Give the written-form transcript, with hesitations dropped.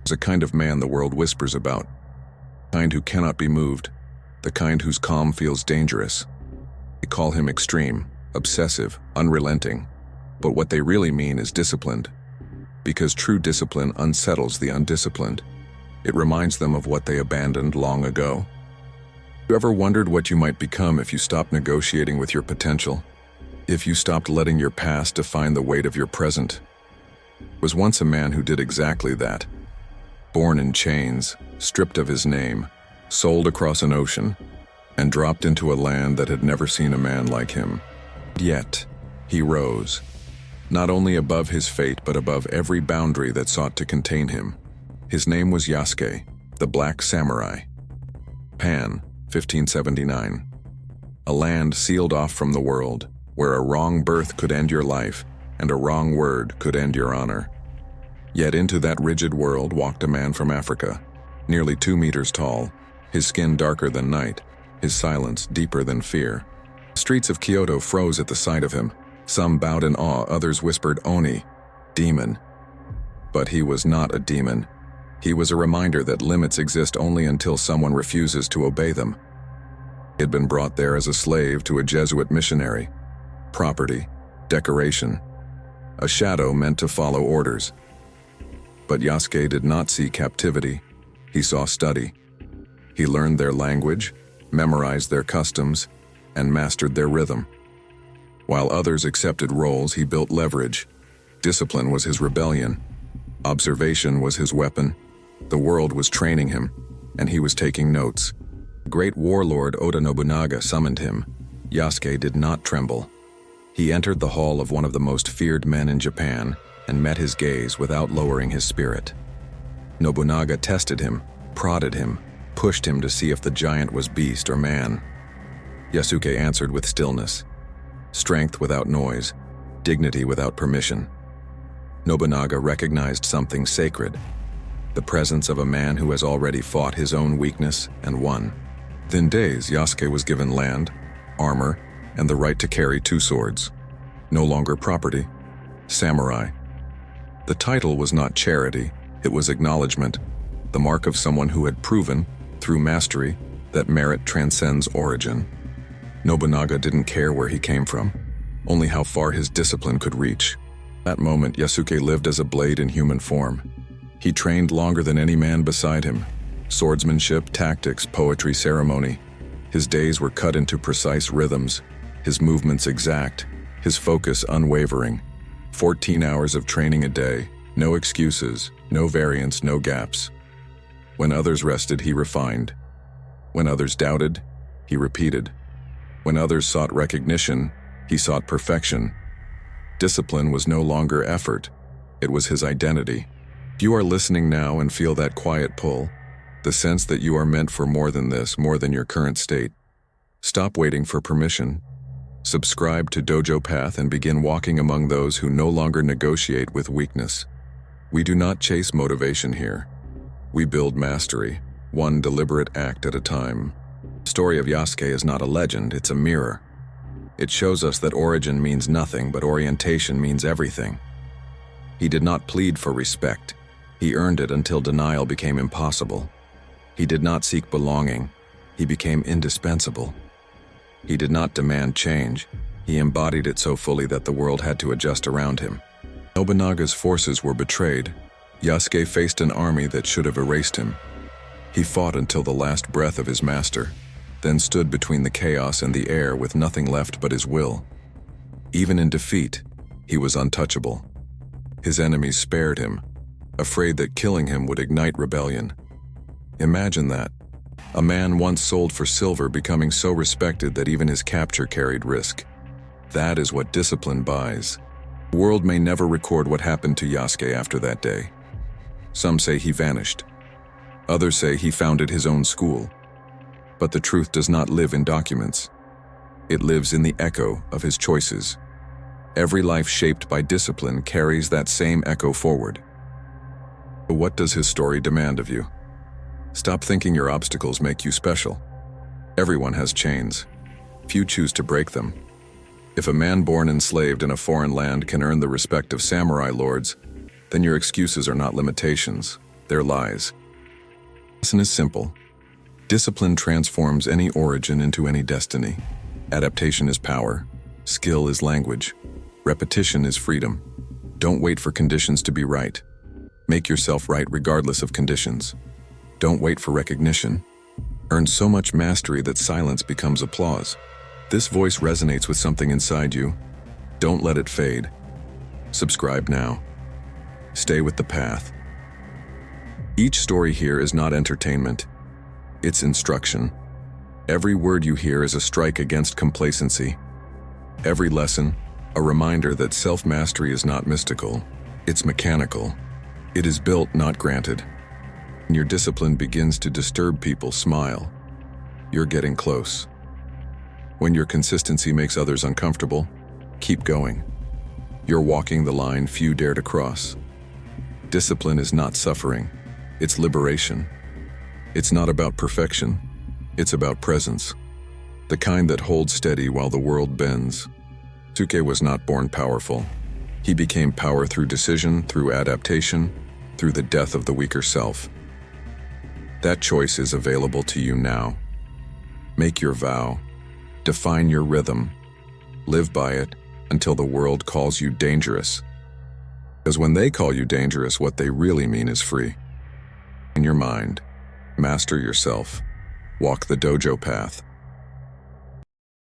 There's a kind of man the world whispers about, the kind who cannot be moved, the kind whose calm feels dangerous. They call him extreme, obsessive, unrelenting, but what they really mean is disciplined, because true discipline unsettles the undisciplined. It reminds them of what they abandoned long ago. You ever wondered what you might become if you stopped negotiating with your potential? If you stopped letting your past define the weight of your present? There was once a man who did exactly that. Born in chains, stripped of his name, sold across an ocean, and dropped into a land that had never seen a man like him. Yet, he rose, not only above his fate but above every boundary that sought to contain him. His name was Yasuke, the Black Samurai. Japan, 1579. A land sealed off from the world, where a wrong birth could end your life and a wrong word could end your honor. Yet into that rigid world walked a man from Africa, nearly 2 meters tall, his skin darker than night, his silence deeper than fear. The streets of Kyoto froze at the sight of him. Some bowed in awe, others whispered, "Oni, demon." But he was not a demon. He was a reminder that limits exist only until someone refuses to obey them. He had been brought there as a slave to a Jesuit missionary. Property, decoration, a shadow meant to follow orders. But Yasuke did not see captivity. He saw study. He learned their language, memorized their customs, and mastered their rhythm. While others accepted roles, he built leverage. Discipline was his rebellion. Observation was his weapon. The world was training him, and he was taking notes. Great warlord Oda Nobunaga summoned him. Yasuke did not tremble. He entered the hall of one of the most feared men in Japan and met his gaze without lowering his spirit. Nobunaga tested him, prodded him, pushed him to see if the giant was beast or man. Yasuke answered with stillness. Strength without noise, dignity without permission. Nobunaga recognized something sacred, the presence of a man who has already fought his own weakness and won. Within days, Yasuke was given land, armor, and the right to carry 2 swords. No longer property, samurai. The title was not charity, it was acknowledgement, the mark of someone who had proven, through mastery, that merit transcends origin. Nobunaga didn't care where he came from, only how far his discipline could reach. That moment, Yasuke lived as a blade in human form. He trained longer than any man beside him. Swordsmanship, tactics, poetry, ceremony. His days were cut into precise rhythms, his movements exact, his focus unwavering. 14 hours of training a day, no excuses, no variance, no gaps. When others rested, he refined. When others doubted, he repeated. When others sought recognition, he sought perfection. Discipline was no longer effort, it was his identity. If you are listening now and feel that quiet pull, the sense that you are meant for more than this, more than your current state, stop waiting for permission. Subscribe to Dojo Path and begin walking among those who no longer negotiate with weakness. We do not chase motivation here. We build mastery, one deliberate act at a time. The story of Yasuke is not a legend, it's a mirror. It shows us that origin means nothing, but orientation means everything. He did not plead for respect. He earned it until denial became impossible. He did not seek belonging. He became indispensable. He did not demand change. He embodied it so fully that the world had to adjust around him. Nobunaga's forces were betrayed. Yasuke faced an army that should have erased him. He fought until the last breath of his master, then stood between the chaos and the air with nothing left but his will. Even in defeat, he was untouchable. His enemies spared him, afraid that killing him would ignite rebellion. Imagine that. A man once sold for silver becoming so respected that even his capture carried risk. That is what discipline buys. The world may never record what happened to Yasuke after that day. Some say he vanished. Others say he founded his own school. But the truth does not live in documents. It lives in the echo of his choices. Every life shaped by discipline carries that same echo forward. But what does his story demand of you? Stop thinking your obstacles make you special. Everyone has chains. Few choose to break them. If a man born enslaved in a foreign land can earn the respect of samurai lords, then your excuses are not limitations. They're lies. The lesson is simple. Discipline transforms any origin into any destiny. Adaptation is power. Skill is language. Repetition is freedom. Don't wait for conditions to be right. Make yourself right regardless of conditions. Don't wait for recognition. Earn so much mastery that silence becomes applause. This voice resonates with something inside you. Don't let it fade. Subscribe now. Stay with the path. Each story here is not entertainment. It's instruction. Every word you hear is a strike against complacency. Every lesson, a reminder that self-mastery is not mystical. It's mechanical. It is built, not granted. When your discipline begins to disturb people, smile. You're getting close. When your consistency makes others uncomfortable, keep going. You're walking the line few dare to cross. Discipline is not suffering. It's liberation. It's not about perfection. It's about presence. The kind that holds steady while the world bends. Yasuke was not born powerful. He became power through decision, through adaptation, through the death of the weaker self. That choice is available to you now. Make your vow. Define your rhythm. Live by it until the world calls you dangerous. Because when they call you dangerous, what they really mean is free. In your mind, master yourself. Walk the dojo path.